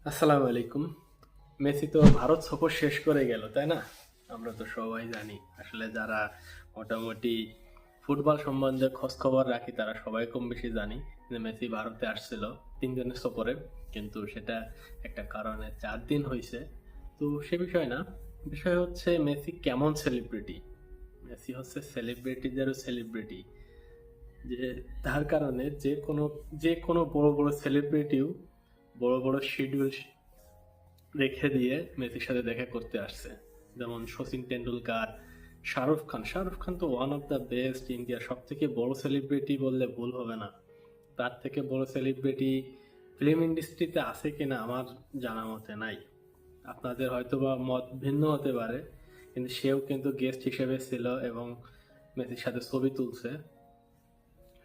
আসসালামু আলাইকুম। মেসি তো ভারত সফর শেষ করে গেল, তাই না? আমরা তো সবাই জানি। আসলে যারা মোটামুটি ফুটবল সম্বন্ধে খোঁজ খবর রাখি তারা সবাই কম বেশি জানি যে মেসি ভারতে আসছিল 3 দিনের সফরে, কিন্তু সেটা একটা কারণে 4 দিন হয়েছে। তো সে বিষয় না, বিষয় হচ্ছে মেসি কেমন সেলিব্রিটি। মেসি হচ্ছে সেলিব্রিটিদেরও সেলিব্রিটি, যে তার কারণে যে কোনো বড় বড় সেলিব্রিটিও বড় বড় শিডিউল রেখে দিয়ে মেসির সাথে দেখা করতে আসছে। যেমন সচিন টেন্ডুলকার, শাহরুখ খান তো ওয়ান অফ দ্য বেস্ট, ইন্ডিয়ার সব থেকে বড় সেলিব্রিটি বললে ভুল হবে না। তার থেকে বড় সেলিব্রিটি ফিল্ম ইন্ডাস্ট্রিতে আছে কিনা আমার জানা মতে নাই। আপনাদের হয়তোবা মত ভিন্ন হতে পারে, কিন্তু সেও কিন্তু গেস্ট হিসেবে ছিল এবং মেসির সাথে ছবি তুলছে।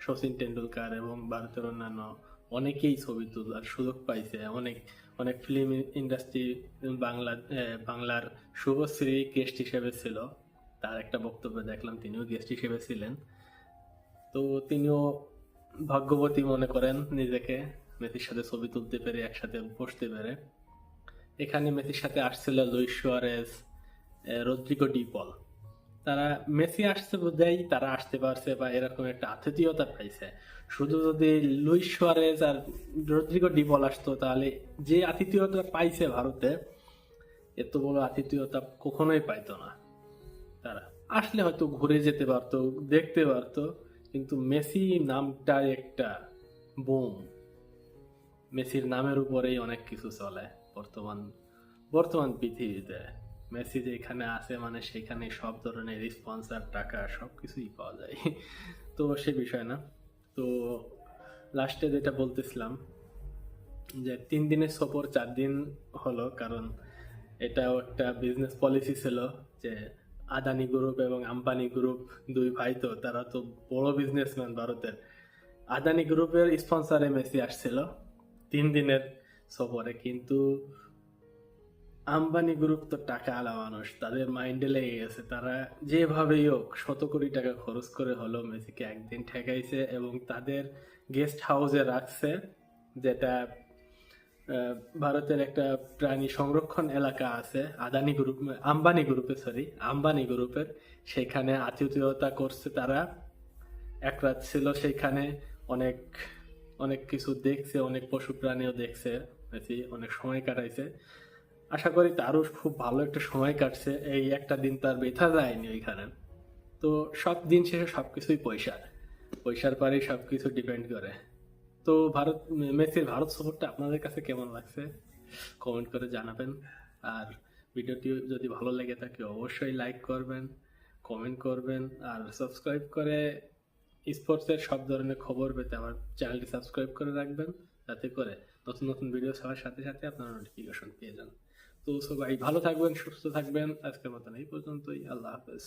সচিন টেন্ডুলকার এবং ভারতের অন্যান্য অনেকেই ছবি তোলার সুযোগ পাইছে। অনেক অনেক ফিল্ম ইন্ডাস্ট্রি, বাংলার শুভশ্রী গেস্ট হিসেবে ছিল। তার একটা বক্তব্য দেখলাম, তিনিও গেস্ট হিসেবে ছিলেন। তো তিনিও ভাগ্যবতী মনে করেন নিজেকে, মেসির সাথে ছবি তুলতে পেরে, একসাথে বসতে পেরে। এখানে মেসির সাথে আসছিল লুইস সুয়ারেজ, রদ্রিগো ডি পল। তারা মেসি আসছে বোধহয় তারা আসতে পারছে বা এরকম একটা আতিথেয়তা পাইছে। শুধু যদি লুইস সুয়ারেজ আর রদ্রিগো ডি পল আসতো তাহলে যে আতিথেয়তা পাইছে ভারতে, এত বড় আতিথেয়তা কখনোই পাইতো না। তারা আসলে হয়তো ঘুরে যেতে পারতো, দেখতে পারতো, কিন্তু মেসি নামটা একটা বুম। মেসির নামের উপরেই অনেক কিছু চলে বর্তমান বর্তমান পৃথিবীতে। মেসি যেখানে আছে মানে সেখানে সব ধরনের স্পন্সর, টাকা সবকিছুই পাওয়া যায়। তো সে বিষয় না। তো লাস্টে যেটা বলতেছিলাম, যে 3 দিনের সফর 4 দিন হলো, কারণ এটাও একটা বিজনেস পলিসি ছিল যে আদানি গ্রুপ এবং আম্বানি গ্রুপ, দুই ভাই তো, তারা তো বড় বিজনেসম্যান ভারতের। আদানি গ্রুপের স্পন্সরে মেসি আসছিল 3 দিনের সফরে, কিন্তু আম্বানি গ্রুপ তো টাকা আলা মানুষ, তাদের মাইন্ডে লেগে গেছে। তারা যেভাবেই হোক শত কোটি টাকা খরচ করে হলো মেসিকে একদিন ঠেকাইছে এবং তাদের গেস্ট হাউসে রাখছে, যেটা আহ, ভারতের একটা প্রাণী সংরক্ষণ এলাকা আছে আদানি গ্রুপ, আম্বানি গ্রুপের। সেখানে আতিথেয়তা করছে তারা, এক রাত ছিল সেইখানে। অনেক অনেক কিছু দেখছে, অনেক পশু প্রাণীও দেখছে মেসি, অনেক সময় কাটাইছে। আশা করি তারও খুব ভালো একটা সময় কাটছে, এই একটা দিন তার বৃথা যায়নি ওইখানে। তো সব দিন শেষে সবকিছুই পয়সা, পয়সার পরেই সবকিছু ডিপেন্ড করে। তো মেসির ভারত সফরটা আপনাদের কাছে কেমন লাগছে কমেন্ট করে জানাবেন। আর ভিডিওটি যদি ভালো লেগে থাকে অবশ্যই লাইক করবেন, কমেন্ট করবেন, আর সাবস্ক্রাইব করে স্পোর্টসের সব ধরনের খবর পেতে আমার চ্যানেলটি সাবস্ক্রাইব করে রাখবেন, যাতে করে নতুন নতুন ভিডিও ছাড়ার সাথে সাথে আপনারা নোটিফিকেশন পেয়ে যান। তো সবাই ভালো থাকবেন, সুস্থ থাকবেন। আজকের মতন এই পর্যন্তই। আল্লাহ হাফেজ।